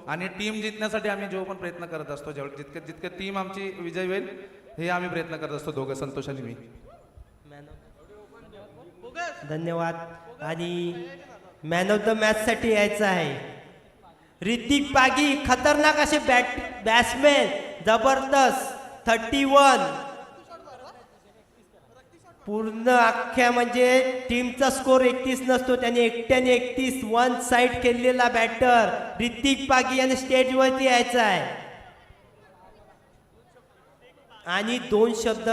आणि टीम जिंकण्यासाठी आम्ही जो पण प्रयत्न करत असतो, जितके जितके टीम आमची विजय होईल हे आम्ही प्रयत्न करत असतो, दोघं संतोष आणि मी. धन्यवाद. आणि मॅन ऑफ द मॅच साठी यायचं आहे ऋतिक पागी. खतरनाक असे बॅट्समॅन, जबरदस्त 31. पूर्ण अख्ख्या म्हणजे टीमचा स्कोर 31 नसतो, त्याने एकट्याने 31 वन साइड केलेला बॅटर ऋतिक पागी याने स्टेजवरती यायचा आहे. आणि 2 शब्द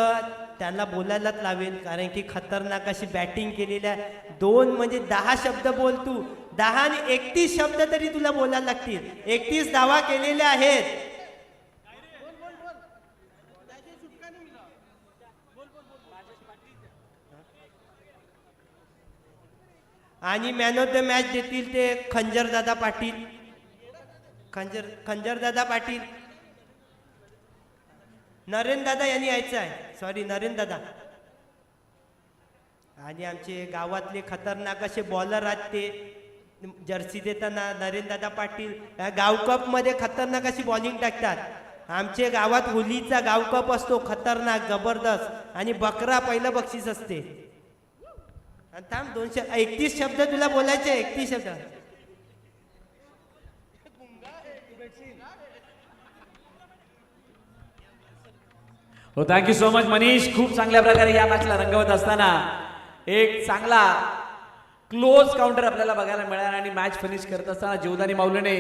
त्यांना बोलायलाच लावेल, कारण की खतरनाक अशी बॅटिंग केलेल्या 2 म्हणजे 10 शब्द बोल तू. 10 आणि 31 शब्द तरी तुला बोलायला लागतील. 31 धावा केलेल्या आहेत. आणि मॅन ऑफ द मॅच देतील ते खंजरदादा पाटील. खंजरदादा पाटील. नरेंद्र दादा यांनी यायचं आहे, सॉरी नरेंद्र दादा. आणि आमचे गावातले खतरनाक असे बॉलर आहेत ते जर्सी देताना नरेंद्र दादा पाटील गावकप मध्ये खतरनाक अशी बॉलिंग टाकतात. आमच्या गावात होलीचा गावकप असतो, खतरनाक जबरदस्त. आणि बकरा पहिलं बक्षीस असते. थांब 31 शब्द तुला बोलायचे. 31 शब्द. हो, थँक्यू सो मच मनीष. खूप चांगल्या प्रकारे या मॅचला रंगवत असताना एक चांगला क्लोज काउंटर आपल्याला बघायला मिळाला. आणि मॅच फिनिश करत असताना जीवदानी माऊलीने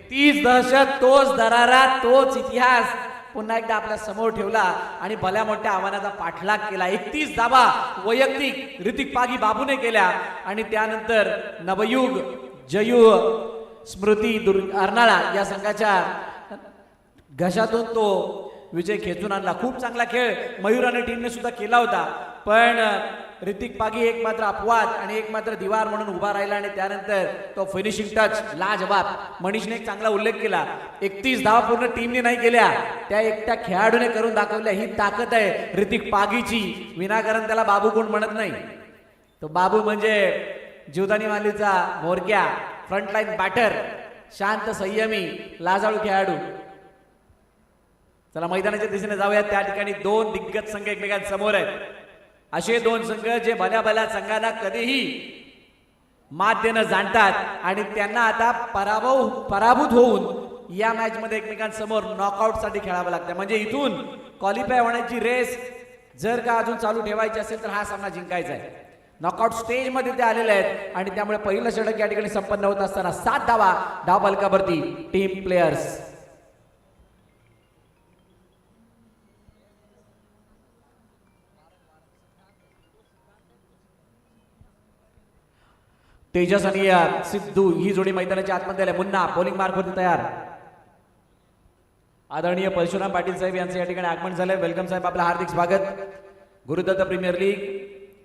तीच दहशत, तोच दरारा, तोच इतिहास पुन्हा एकदा आपल्या समोर ठेवला आणि भल्या मोठ्या आव्हानाचा पाठलाग केला. 31 धावा वैयक्तिक ऋतिक पागी बाबूने केल्या. आणि त्यानंतर नवयुग जयू स्मृती अर्नाळा या संघाच्या घशातून तो विजय खेचून आणला. खूप चांगला खेळ मयूर आणि टीमने सुद्धा केला होता, पण ऋतिक पागी एक मात्र अपवाद आणि एक मात्र दिवार म्हणून उभा राहिला. आणि त्यानंतर तो फिनिशिंग टच लाजवाब. मनीषने एक चांगला उल्लेख केला, 31 धावा पूर्ण टीमने नाही केल्या, त्या एकट्या खेळाडूने करून दाखवल्या. ही ताकद आहे ऋतिक पागीची. विनाकारण त्याला बाबू कोण म्हणत नाही. तो बाबू म्हणजे जीवदानी मालीचा मोरक्या, फ्रंटलाईन बॅटर, शांत संयमी लाजाळू खेळाडू. चला मैदानाच्या दिशेने जाऊयात. त्या ठिकाणी 2 दिग्गज संघ एकमेकांसमोर आहेत. असे 2 संघ जे भल्या भल्या संघांना कधीही मात देणं जाणतात आणि त्यांना आता पराभूत होऊन या मॅच मध्ये एकमेकांसमोर नॉकआउट साठी खेळावं लागतं. म्हणजे इथून क्वालिफाय होण्याची रेस जर का अजून चालू ठेवायची असेल तर हा सामना जिंकायचा आहे. नॉकआउट स्टेज मध्ये ते आलेले आहेत आणि त्यामुळे पहिलं षटक या ठिकाणी संपन्न होत असताना 7 धावा धाव फलकावरती टीम प्लेयर्स. तेजस आणि सिद्धू ही जोडी मैदानाच्या आतमध्ये आले. मुन्ना बॉलिंग मार्कवरती तयार. आदरणीय परशुराम पाटील साहेब यांचं या ठिकाणी आगमन झालंय. वेलकम साहेब, आपलं हार्दिक स्वागत. Gurudatta premier league,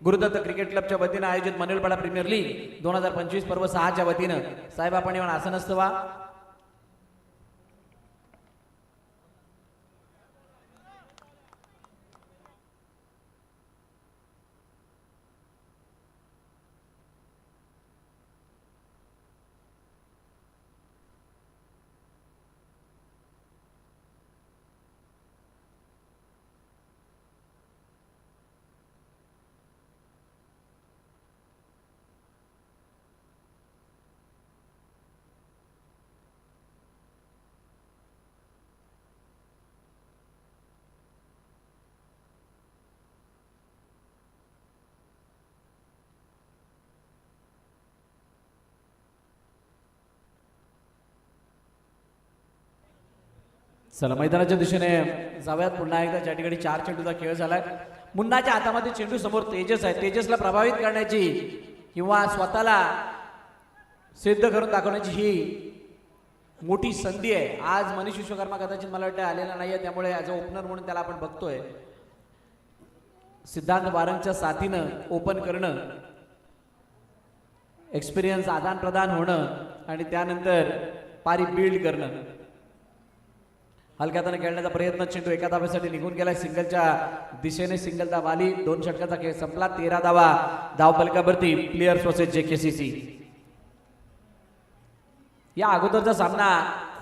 Gurudatta cricket क्लबच्या वतीनं आयोजित मनोलपाडा प्रीमियर लीग 2025 पर्व 6च्या वतीनं साहेब आपण येऊन आसनस्थ व्हा. चला मैदानाच्या दिशेने जाऊयात पुन्हा एकदा. ज्या ठिकाणी 4 चेंडूचा खेळ झालाय. मुन्नाच्या हातामध्ये चेंडू, समोर तेजस आहे. तेजसला प्रभावित करण्याची किंवा स्वतःला सिद्ध करून दाखवण्याची ही मोठी संधी आहे. आज मनीष विश्वकर्मा कदाचित मला वाटतं आलेला नाहीये, त्यामुळे ॲज अ ओपनर म्हणून त्याला आपण बघतोय. सिद्धांत वारंगच्या साथीनं ओपन करणं, एक्सपिरियन्स आदान प्रदान होणं आणि त्यानंतर पारी बिल्ड करणं. हलक्या हाताने खेळण्याचा प्रयत्न, चेंडू एका धावेसाठी निघून गेलाय. सिंगलच्या दिशेने सिंगल धाव आली. 2 षटकाचा खेळ संपला. 13 धावा धाव फलकावरती प्लेयर्स वर्सेस JKCC. या अगोदरचा सामना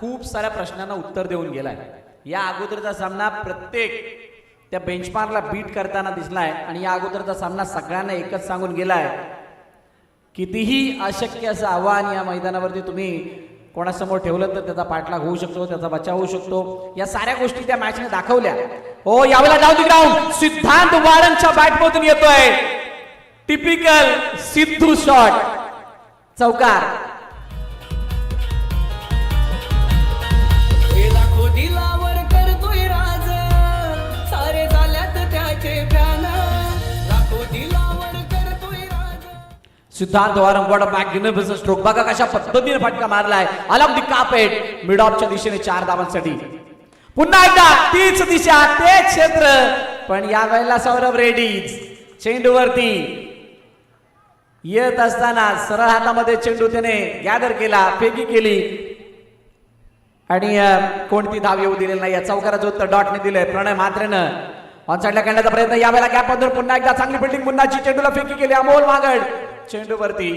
खूप साऱ्या प्रश्नांना उत्तर देऊन गेलाय. या अगोदरचा सामना प्रत्येक त्या बेंचमार्कला बीट करताना दिसलाय आणि या अगोदरचा सामना सगळ्यांना एकच सांगून गेलाय, कितीही अशक्य असं आव्हान या मैदानावरती तुम्ही कोणासमोर ठेवलं तर त्याचा पाठलाग होऊ शकतो, त्याचा बचाव होऊ शकतो. या साऱ्या गोष्टी त्या मॅचने दाखवल्या. हो, यावेळेला डाऊन द ग्राउंड सिद्धांत वारंच्या बॅटमधून येतोय टिपिकल सिद्धू शॉट, चौकार. लाखो दिलावर करतोय राज, सारे झाल्यात त्याचे प्यान, लाखो दिलावर करतोय राज. सिद्धांत वारं वॉट अ मॅग्निफिसंट स्ट्रोक. बघा कशा पद्धतीने फटका मारलाय अलॉंग द कार्पेट मिड ऑफच्या दिशेने 4 धावांसाठी. पुन्हा एकदा तीच दिशा ते क्षेत्र, पण या वेळेला सौरभ रेड्डीज चेंडूवरती येत असताना सरळ हातामध्ये चेंडू त्याने गॅदर केला, फेकी केली आणि कोणती धाव येऊ दिलेली नाही. या चौकाराचं उत्तर डॉटने दिलंय प्रणय म्हात्रेनं. ऑन साईडला खेळण्याचा प्रयत्न, यावेळेला गॅप मधून पुन्हा एकदा चांगली फिल्डिंग, पुन्हाची चेंडूला फेकी केली अमोल मागड चेंडूवरती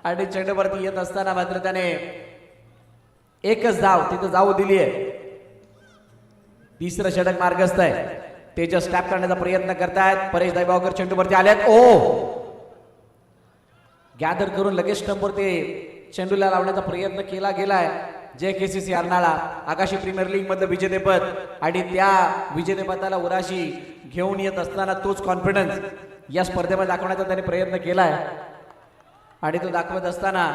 आणि चेंडूवरती येत असताना मात्र त्याने एकच धाव तिथं जाऊ दिली आहे. तिसरं षटक मार्गस्थ आहे. तेजस टॅप करण्याचा प्रयत्न करतायत. परेश दैबावकर चेंडूवरती आलेत. ओ गॅदर करून लगेच स्टंपवरती चेंडूला लावण्याचा प्रयत्न केला गेलाय. JKCC अर्नाळा आकाशी प्रीमियर लीग मधलं विजेतेपद आणि त्या विजेतेपदाला उराशी घेऊन येत असताना तोच कॉन्फिडन्स या स्पर्धेमध्ये दाखवण्याचा त्याने प्रयत्न केलाय आणि तो दाखवत असताना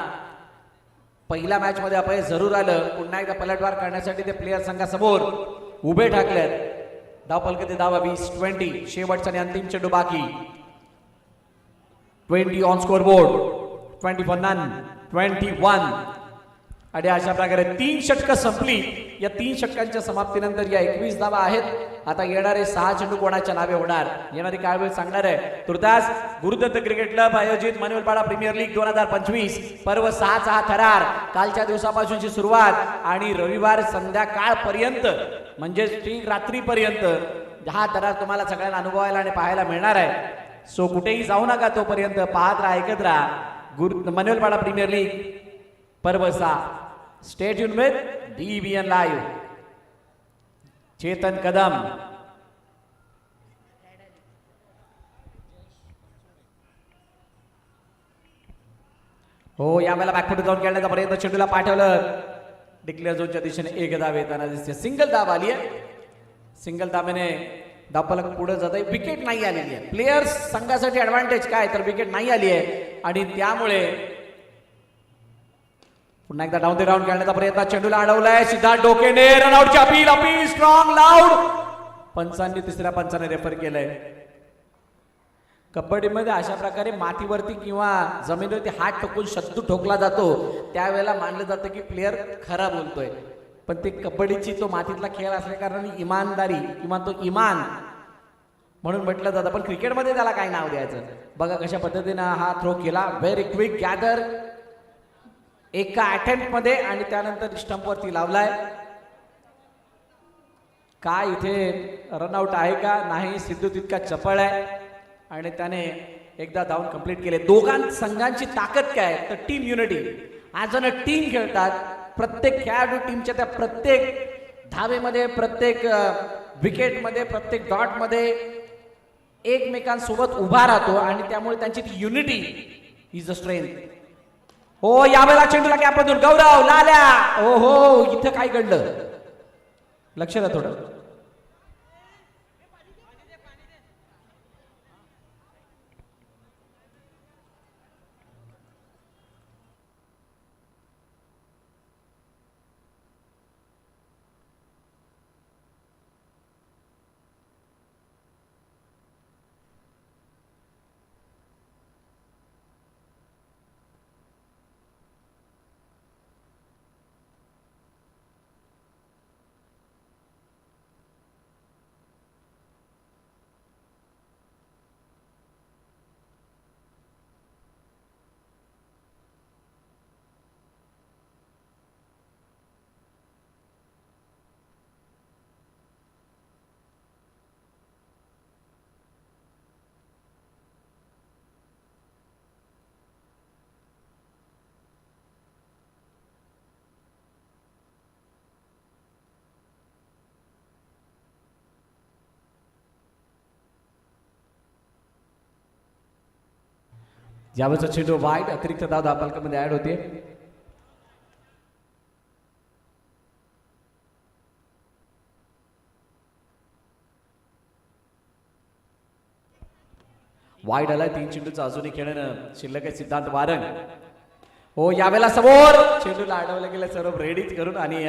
पहिल्या मॅच मध्ये अपयश जरूर आलं. पुन्हा एकदा पलटवार करण्यासाठी ते प्लेयर संघासमोर उभे ठाकलेत. धावफलक ते धावा 20-20 शेवटचा आणि अंतिम चेंडू बाकी. 20 on score board, 20 for none, 21 आणि अशा प्रकारे 3 षटकं संपली. या 3 षटकांच्या समाप्तीनंतर या 21 धावा आहेत. आता येणारे 6 चेंडू कोणाच्या नावे होणार येणारी काय वेळ सांगणार आहे. तुर्तास गुरुदत्त क्रिकेट क्लब आयोजित मानवलपाडा प्रीमियर लीग 2025 पर्व 6चा हा थरार कालच्या दिवसापासूनची सुरुवात आणि रविवार संध्याकाळपर्यंत म्हणजे ठीक रात्रीपर्यंत हा थरार तुम्हाला सगळ्यांना अनुभवायला आणि पाहायला मिळणार आहे. सो कुठेही जाऊ नका, तोपर्यंत पाहत राहा, ऐकत राहा मानवलपाडा प्रीमियर लीग पर्व 6. Stay tune with DBN live. Chetan Kadam हो यावेळेला बॅकफुट जाऊन खेळण्याचा प्रयत्न, चेंडूला पाठवलं डिक्लेअर झोनच्या दिशेने. एक धाव येताना दिसते. सिंगल धाव आली आहे. सिंगल धावेने धावफलक पुढे जात आहे. विकेट नाही आलेली आहे. प्लेयर्स संघासाठी ऍडव्हान्टेज काय तर विकेट नाही आली आहे आणि त्यामुळे पुन्हा एकदा डाऊन द ग्राउंड खेळण्याचा प्रयत्न, चेंडूला अडवलाय सिद्धार्थ डोकेने. रनआउटची अपील स्ट्रॉंग लाऊड. पंचांनी तिसऱ्या पंचाने रेफर केलंय. कबड्डीमध्ये अशा प्रकारे मातीवरती किंवा जमिनीवरती हात ठोकून शत्रू ठोकला जातो त्यावेळेला मानलं जातं की प्लेयर खरा बोलतोय, पण ते कबड्डीची तो मातीतला खेळ असल्या कारणाने इमानदारी किंवा तो इमान म्हणून म्हटलं जातं. पण क्रिकेटमध्ये त्याला काय नाव द्यायचं. बघा कशा पद्धतीनं हा थ्रो केला. व्हेरी क्विक गॅदर एका अटेम्प्ट मध्ये आणि त्यानंतर स्टंपवरती लावलाय. काय इथे रनआउट आहे का नाही. सिद्धू तितका चपळ आहे आणि त्याने एकदा धावून कंप्लीट केले. दोघां संघांची ताकद काय तर टीम युनिटी. आज जण टीम खेळतात. प्रत्येक खेळाडू टीमच्या त्या प्रत्येक धावेमध्ये, प्रत्येक विकेटमध्ये, प्रत्येक डॉटमध्ये एकमेकांसोबत उभा राहतो आणि त्यामुळे त्यांची ती युनिटी इज अ स्ट्रेंथ. हो यावेळेला चेंडूला कॅपमधून गौरव लाल्या. ओ हो इथं काय घडलं लक्ष द्या थोडं. ज्यावेळेचा चेंडू वाईट अतिरिक्त धाव धावफलकामध्ये ऍड होते. वाईट आलाय 3 चेंडूचा अजूनही खेळणं शिल्लक आहे. सिद्धांत वारंग हो यावेळेला समोर चेंडूला अडवलं गेलं सर्व रेडीच करून आणि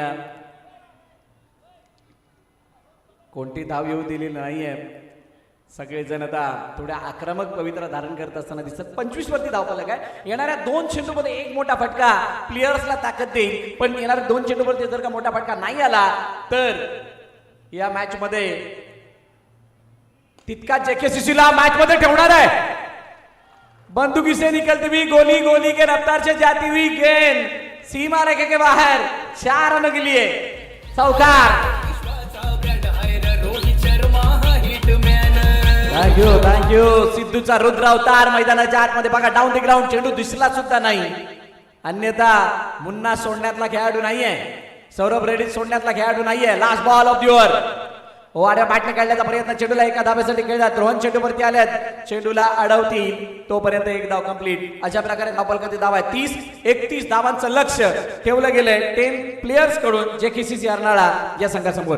कोणती धाव येऊ दिली नाहीये. सगळेजण आता थोड्या आक्रमक पवित्रा धारण करत असताना दिसत. 25 वरती धावफलक आहे. येणाऱ्या 2 चेंडूमध्ये एक मोठा फटका प्लेयर्सला ताकद देईल, पण येणाऱ्या 2 चेंडूवरती जर का मोठा फटका नाही आला तर या मॅच मध्ये तितका JKCC ला मॅच मध्ये ठेवणार आहे. बंदूकी से निकलती हुई गोली, गोली के रफ्तार से जाती हुई गेंद सीमा रेखे के बाहर 4 रनों के लिए सौकार. विश्वाचा ब्रँड आहे रे रोहित शर्मा हा हिटमॅन. थँक्यू. सिद्धूचा रुद्र अवतार मैदानाच्या आतमध्ये बघा. डाऊन द ग्राउंड चेंडू दिसला सुद्धा नाही. अन्यथा मुन्ना सोडण्यातला खेळाडू नाहीये. सौरभ रेड्डी सोडण्यातला खेळाडू नाहीये. Last ball of the over. हो आड्या बॅटने काढण्याचा प्रयत्न. चेंडूला एका धाब्यासाठी खेळतात. रोहन चेंडूवरती आल्यात. चेंडूला अडवतील तोपर्यंत एक धाव कंप्लीट. अशा प्रकारे धावफलकाचे धाव आहे 30-31 धावांचं लक्ष ठेवलं गेलंय 10 प्लेयर्स कडून JKCC अर्नाळा या संघासमोर.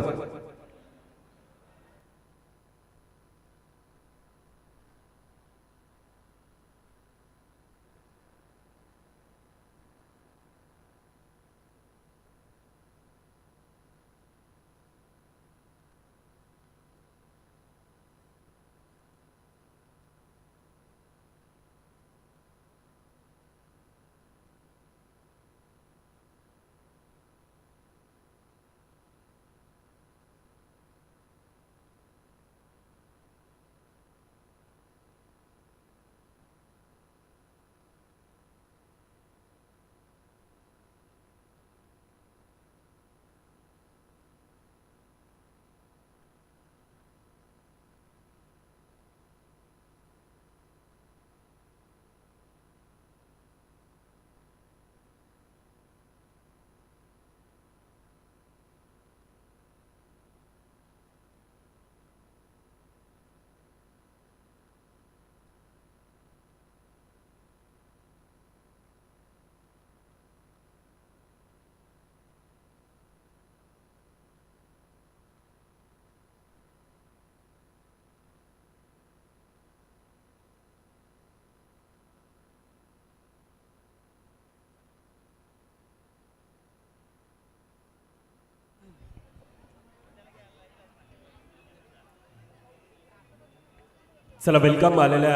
चला वेलकम आलेल्या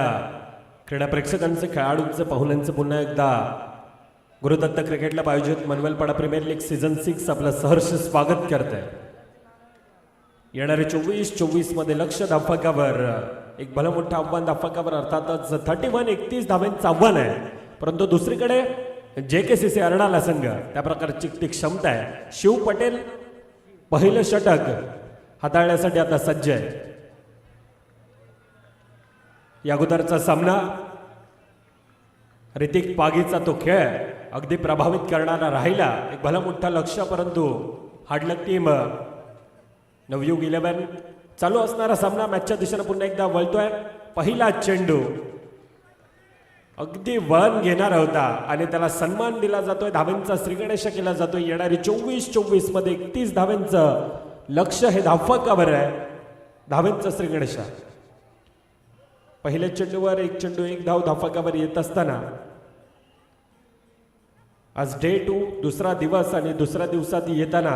क्रीडा प्रेक्षकांचं खेळाडूंचं पाहुण्यांचं पुन्हा एकदा गुरुदत्त क्रिकेटला आयोजित मनवेलपाडा प्रीमियर लीग सीझन 6 आपलं सहर्ष स्वागत करत आहे. येणारे 24-24 मध्ये लक्ष धावफलकावर एक भलं मोठं आव्हान धावफलकावर अर्थातच 31-31 धावांचं आव्हान आहे. परंतु दुसरीकडे JKCC अर्नाळा संघ त्या प्रकारची ती क्षमता आहे. शिव पटेल पहिलं षटक हाताळण्यासाठी आता सज्ज आहे. या अगोदरचा सामना ऋतिक पागीचा तो खेळ अगदी प्रभावित करणारा राहिला. एक भला मोठा लक्ष परंतु हार्डलक टीम नवयुग 11 चालू असणारा सामना मॅचच्या दिशेने पुन्हा एकदा वळतोय. पहिला चेंडू अगदी वळण घेणार होता आणि त्याला सन्मान दिला जातोय. धावांचा श्रीगणेश केला जातोय. येणारी 24-24 मध्ये 31 धावांचं लक्ष हे धावफलकावर आहे. धावांचा श्रीगणेश पहिल्या चेंडूवर एक चेंडू एक धाव धावफलकावर येत असताना आज डे 2 दुसरा दिवस आणि दुसऱ्या दिवसात येताना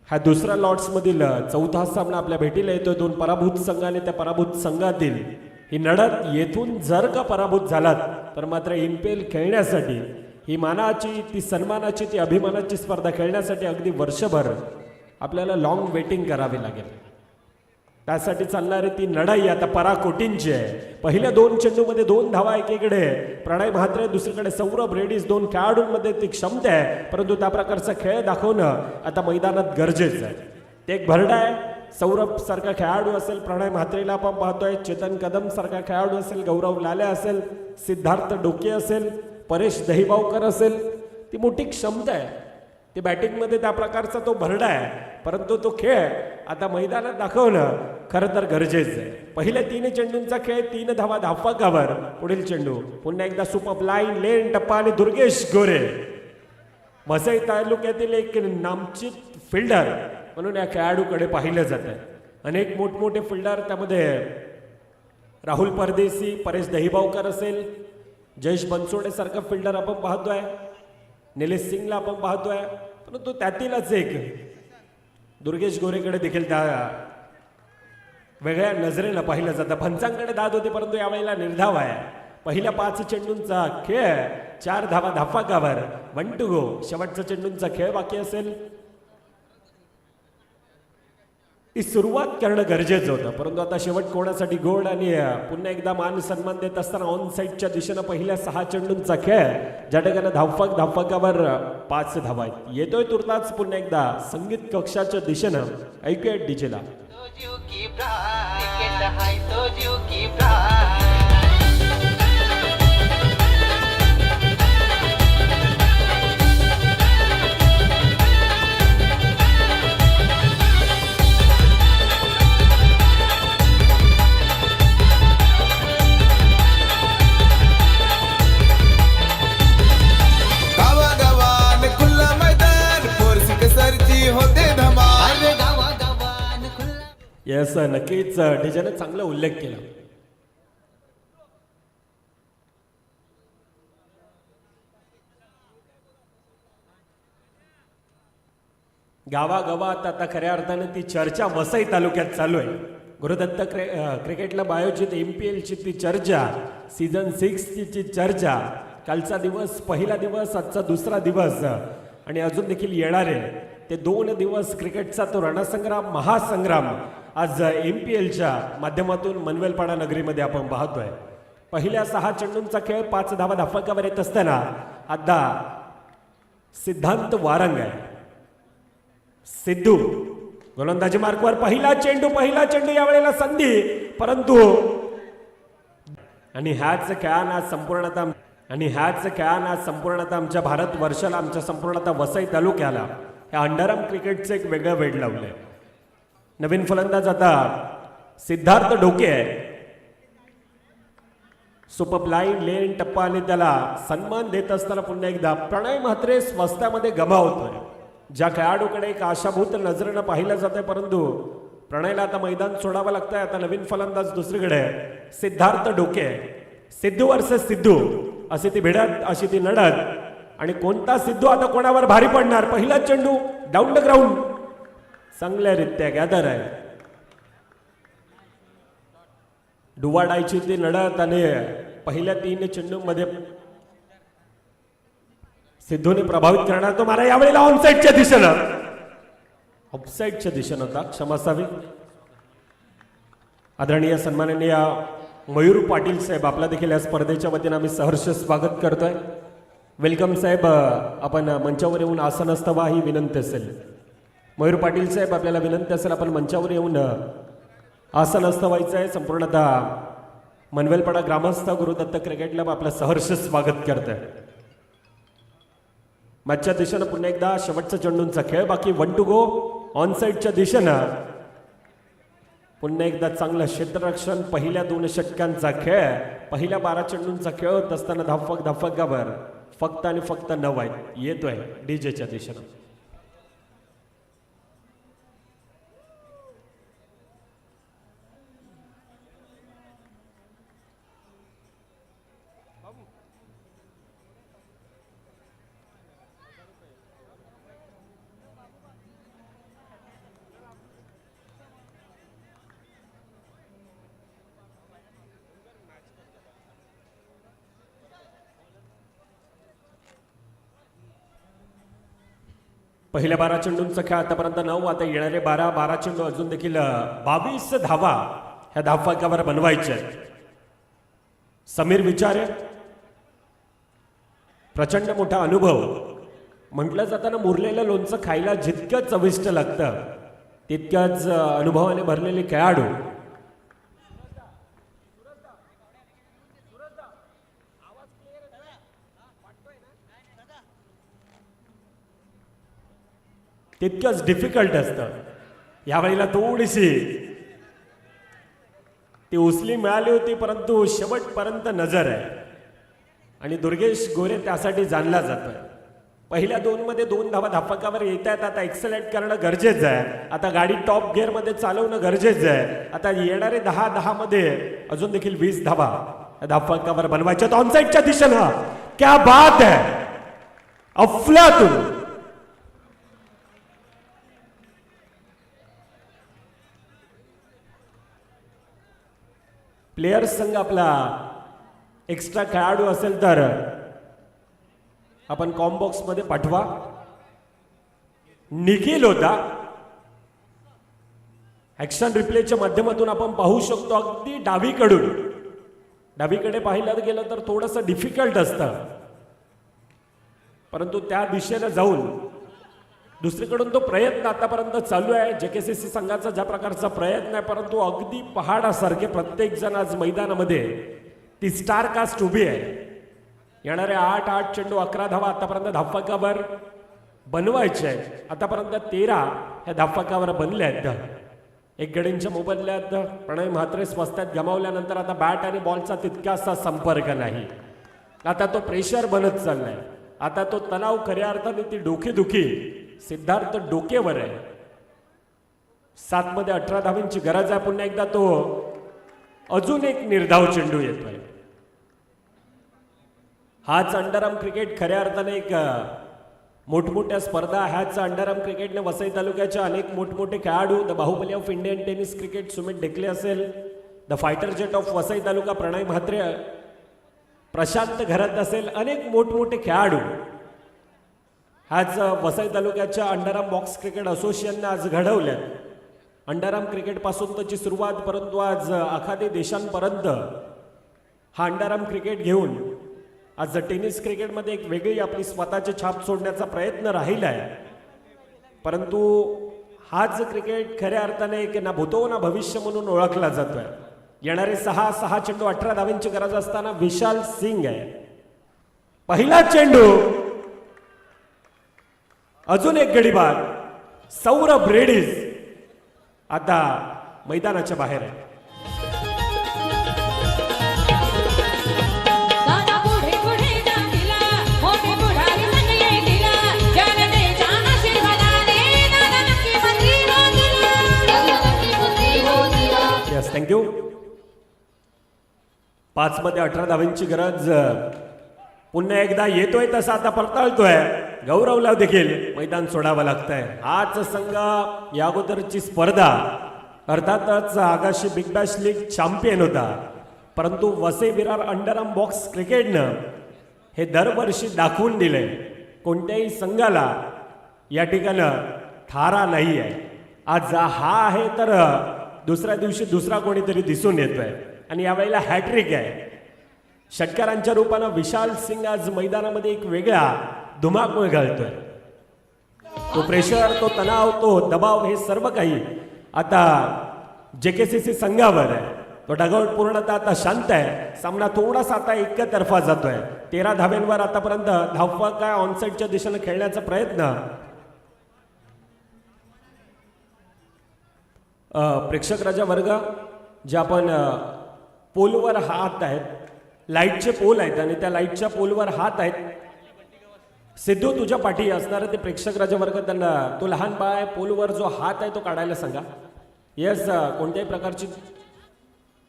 हा दुसरा लॉट्स मधील चौथा सामना आपल्या भेटीला येतोय. 2 पराभूत संघ आणि त्या पराभूत संघातील ही लढत येथून जर का पराभूत झालात तर मात्र इनपेल खेळण्यासाठी ही मानाची ती सन्मानाची ती अभिमानाची स्पर्धा खेळण्यासाठी अगदी वर्षभर आपल्याला लॉंग वेटिंग करावी लागेल. त्यासाठी चालणारी ती लढाई आता पराकोटींची आहे. पहिल्या 2 चेंडूमध्ये 2 धावा एकीकडे प्रणय म्हात्रे दुसरीकडे सौरभ रेड्डीज 2 खेळाडूंमध्ये ती क्षमता आहे. परंतु त्या प्रकारचा खेळ दाखवणं आता मैदानात गरजेचं आहे. ते एक भरडा आहे. सौरभ सारखा खेळाडू असेल, प्रणय म्हात्रेला आपण पाहतोय, चेतन कदम सारखा खेळाडू असेल, गौरव लाले असेल, सिद्धार्थ डोके असेल, परेश दहिबावकर असेल, ती मोठी क्षमता आहे. ती बॅटिंगमध्ये त्या प्रकारचा तो भरडा आहे. परंतु तो खेळ आता मैदानात दाखवणं खरं तर गरजेचं आहे. पहिल्या 3 चेंडूंचा खेळ 3 धावा धावफलकावर. पुढील चेंडू पुन्हा एकदा सुपर लाईन लेन टप्पा आणि दुर्गेश गोरे वसई तालुक्यातील एक नामचित फिल्डर म्हणून या खेळाडूकडे पाहिलं जातं. अनेक मोठमोठे फिल्डर, त्यामध्ये राहुल परदेशी, परेश दहिबावकर असेल, जयेश बनसोडे सारखा फिल्डर आपण पाहतोय, निलेश सिंगला आपण पाहतोय, परंतु त्यातीलच एक दुर्गेश गोरेकडे देखील त्या वेगळ्या नजरेनं पाहिलं जातं. पंचांकडे दाद होती, परंतु यावेळेला निर्धाव आहे. पहिल्या 5 चेंडूंचा खेळ 4 धावा धावफलकावर. 1 to go. शेवटचा चेंडूंचा खेळ बाकी असेल. ती सुरुवात करणं गरजेचं होतं, परंतु आता शेवट कोणासाठी गोड आणि पुन्हा एकदा मान सन्मान देत असताना ऑन साईडच्या दिशेनं पहिल्या 6 चेंडूंचा खेळ, ज्या ठिकाणी धावफलकावर 5 धावा आहेत. येतोय तुर्तास पुन्हा एकदा संगीत कक्षाच्या दिशेनं. ऐकूया डीजेला. तो जीव की प्राण क्रिकेट हाय तो जीव की प्राण गावागावान खुल्ला मैदान पोरसिक सरची होते धमाल. अरे गावा गावान खुल्ला येस, नक्कीच डीजेने चांगला उल्लेख केला. गावागावात आता खऱ्या अर्थाने ती चर्चा वसई तालुक्यात चालू आहे. गुरुदत्त क्रिकेटला आयोजित MPLची ती चर्चा, सीझन 6 ची चर्चा. कालचा दिवस पहिला दिवस, आजचा दुसरा दिवस आणि अजून देखील येणारे ते 2 दिवस क्रिकेटचा तो रणसंग्राम, महासंग्राम आज MPLच्या माध्यमातून मनवेलपाडा नगरीमध्ये आपण पाहतोय. पहिल्या 6 चेंडूंचा खेळ 5 धावा धावफलकावर येत असताना आता सिद्धांत वारंग आहे. सिद्धू गोलंदाजी मार्कवर. पहिला चेंडू यावेळेला संधी, परंतु आणि ह्याच खेळानं संपूर्णतः आमच्या भारत वर्षाला, आमच्या संपूर्णतः वसई तालुक्याला या अंडरआर्म क्रिकेटचं एक वेगळं वेड लावलंय. नवीन फलंदाज आता सिद्धार्थ डोके आहे. सुपर लाईन लेन टप्पा आणि त्याला सन्मान देत असताना पुन्हा एकदा प्रणय म्हात्रे स्वस्तामध्ये गमावतोय. ज्या खेळाडूकडे एक आशाभूत नजरेनं पाहिलं जातंय, परंतु प्रणयला आता मैदान सोडावं लागतंय. आता नवीन फलंदाज दुसरीकडे सिद्धार्थ डोके. सिद्धू वर्सेस सिद्धू अशी ती भिडत, अशी ती लढत, आणि कोणता सिद्धू आता कोणावर भारी पडणार. पहिला चेंडू डाऊन द ग्राउंड चांगल्यारीत्या गॅदर आहे. डुवाडायची ती लढत आणि पहिल्या 3 चेंडूमध्ये सिद्धूने प्रभावित करणार तो मारा. यावेळेला ऑनसाईडच्या दिशेनं होता, क्षमा असावी. आदरणीय सन्माननीय मयूर पाटील साहेब, आपला देखील या स्पर्धेच्या वतीनं आम्ही सहर्ष स्वागत करतोय. वेलकम साहेब, आपण मंचावर येऊन आसन असतावा ही विनंती असेल. मयूर पाटील साहेब, आपल्याला विनंती असेल आपण मंचावर येऊन आसन असतावायचं आहे. संपूर्णतः मनवेलपाडा ग्रामस्थ गुरुदत्त क्रिकेट क्लब आपलं सहर्ष स्वागत करत आहे. मॅचच्या दिशेनं पुन्हा एकदा शेवटचा चेंडूंचा खेळ बाकी. 1 to go. ऑन साईडच्या दिशेनं पुन्हा एकदा चांगलं क्षेत्ररक्षण. पहिल्या 2 षटकांचा खेळ, पहिल्या 12 चेंडूंचा खेळ होत असताना धावफलकावर फक्त आणि फक्त 9 आहेत. येतोय डीजेच्या दिशेनं. पहिल्या 12 चेंडूंचा खेळ आतापर्यंत 9, आता येणारे 12 चेंडू अजून देखील 22 धावा ह्या धावफलकावर बनवायच्या आहेत. समीर विचारे, प्रचंड मोठा अनुभव. म्हटलं जाताना मुरलेलं लोणचं खायला जितकं चविष्ट लागतं तितक्याच अनुभवाने भरलेले खेळाडू. तितकंच डिफिकल्ट असतं. यावेळेला थोडीशी ती उचली मिळाली होती, परंतु शेवटपर्यंत नजर आहे आणि दुर्गेश गोरे त्यासाठी जाणला जातोय. पहिल्या 2 मध्ये 2 धावा धापकावर येत आहेत. आता एक्सलेट करणं गरजेचं आहे. आता गाडी टॉप गिअर मध्ये चालवणं गरजेचं आहे. आता येणारे 10 मध्ये अजून देखील 20 धावा धापकावर बनवायच्या. ऑनसाईडच्या दिशेनं क्या बात आहे, अफलातून. प्लेयर्स संघ आपला एक्स्ट्रा खेळाडू असेल तर आपण कॉम्बॉक्स मध्ये पाठवा. निखिल होता. ऍक्शन रिप्लेच्या माध्यमातून आपण पाहू शकतो अगदी डावीकडे पाहिलं गेलं तर थोडंसं डिफिकल्ट असतं, परंतु त्या दिशेनं जाऊन दुसरीकडून तो प्रयत्न आतापर्यंत चालू आहे. JKCC संघाचा ज्या प्रकारचा प्रयत्न आहे, परंतु अगदी पहाडासारखे प्रत्येक जण आज मैदानामध्ये ती स्टार कास्ट उभी आहे. येणारे 8 चेंडू 11 धावा आतापर्यंत धावफलकावर बनवायचे आहेत. आतापर्यंत 13 ह्या धावफलकावर बनले आहेत. एक गडींच्या मोबदल्यात प्रणय म्हात्रे स्वस्तात गमावल्यानंतर आता बॅट आणि बॉलचा तितकासा संपर्क नाही. आता तो प्रेशर बनत चाललाय. आता तो तणाव खऱ्या अर्थाने ती डोकेदुखी सिद्धार्थ डोकेवर आहे. 7 मध्ये 18 धावांची गरज आहे. पुन्हा एकदा तो अजून एक निर्धाव चेंडू येतोय. हाच अंडरआर्म क्रिकेट खऱ्या अर्थाने एक मोठमोठ्या स्पर्धा. ह्याच अंडरआर्म क्रिकेटने वसई तालुक्याच्या अनेक मोठमोठे खेळाडू, the Baahubali of Indian tennis cricket Sumit Dhekle असेल, the fighter jet of Vasai taluka Pranay Mhatre, Prashant घरात असेल, अनेक मोठमोठे खेळाडू ह्याच वसई तालुक्याच्या अंडरआर्म बॉक्स क्रिकेट असोसिएशनने आज घडवल्या. अंडरआर्म क्रिकेटपासून त्याची सुरुवात, परंतु आज आखाती देशांपर्यंत हा अंडरआर्म क्रिकेट घेऊन आज टेनिस क्रिकेटमध्ये एक वेगळी आपली स्वतःची छाप सोडण्याचा प्रयत्न राहिला आहे. परंतु हाच क्रिकेट खऱ्या अर्थाने एक ना भूतो ना भविष्य म्हणून ओळखला जातोय. येणारे 6 चेंडू 18 धावांची गरज असताना विशाल सिंग आहे. पहिला चेंडू, अजून एक गडीबाद. सौरभ रेड्डीज आता मैदानाच्या बाहेर आहे. दादा पुढे पुढे जातीला मोठे पुढारी सगळे दिला जनतेच्या आशीर्वादाने दादा नक्की मंत्री होतीला दादा नक्की मंत्री होतीला. Yes, thank you. 5 मध्ये 18 धावांची गरज पुन्हा एकदा येतोय तसा आता परताळतोय. गौरवला देखील मैदान सोडावं लागतंय. हाच संघ या अगोदरची स्पर्धा अर्थातच Agashi big Bash league champion होता, परंतु वसई विरार अंडरआर्म बॉक्स क्रिकेटनं हे दरवर्षी दाखवून दिले कोणत्याही संघाला या ठिकाणं थारा नाही आहे. आज हा आहे तर दुसऱ्या दिवशी दुसरा कोणीतरी दिसून येतोय आणि यावेळेला हॅट्रिक आहे. षटकारांच्या रूपानं विशाल सिंग आज मैदानामध्ये एक वेगळा धुमाकूळ घालतोय. तो प्रेशर, तो तणाव, तो दबाव, हे सर्व काही आता JKCC संघावर आहे. तो डगआउट पूर्णतः आता शांत आहे. सामना थोडासा आता एकतर्फा जातोय. 13 धाव्यांवर आतापर्यंत धावफलक काय ऑनसाईडच्या दिशेने खेळण्याचा प्रयत्न. प्रेक्षक राजा वर्ग जे आपण पोलवर हात आहेत, लाईटचे पोल आहेत आणि त्या लाईटच्या पोलवर हात आहेत. सिद्धू तुझ्या पाठी असणारे ते प्रेक्षक राजा वर्ग, त्यांना तो लहान बाळ आहे, पोलवर जो हात आहे तो काढायला सांगा. येस, कोणत्याही प्रकारची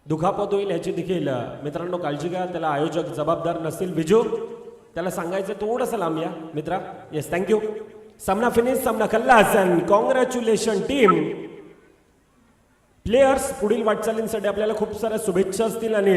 दुखापत होईल याची देखील मित्रांनो काळजी घ्या. त्याला आयोजक जबाबदार नसतील. विजू, त्याला सांगायचं थोडंसं लांब या मित्रा. Yes, thank you. सामना फिनिश, सामना खल्लास अँड कॉंग्रॅच्युलेशन टीम. प्लेयर्स पुढील वाटचालींसाठी आपल्याला खूप साऱ्या शुभेच्छा असतील आणि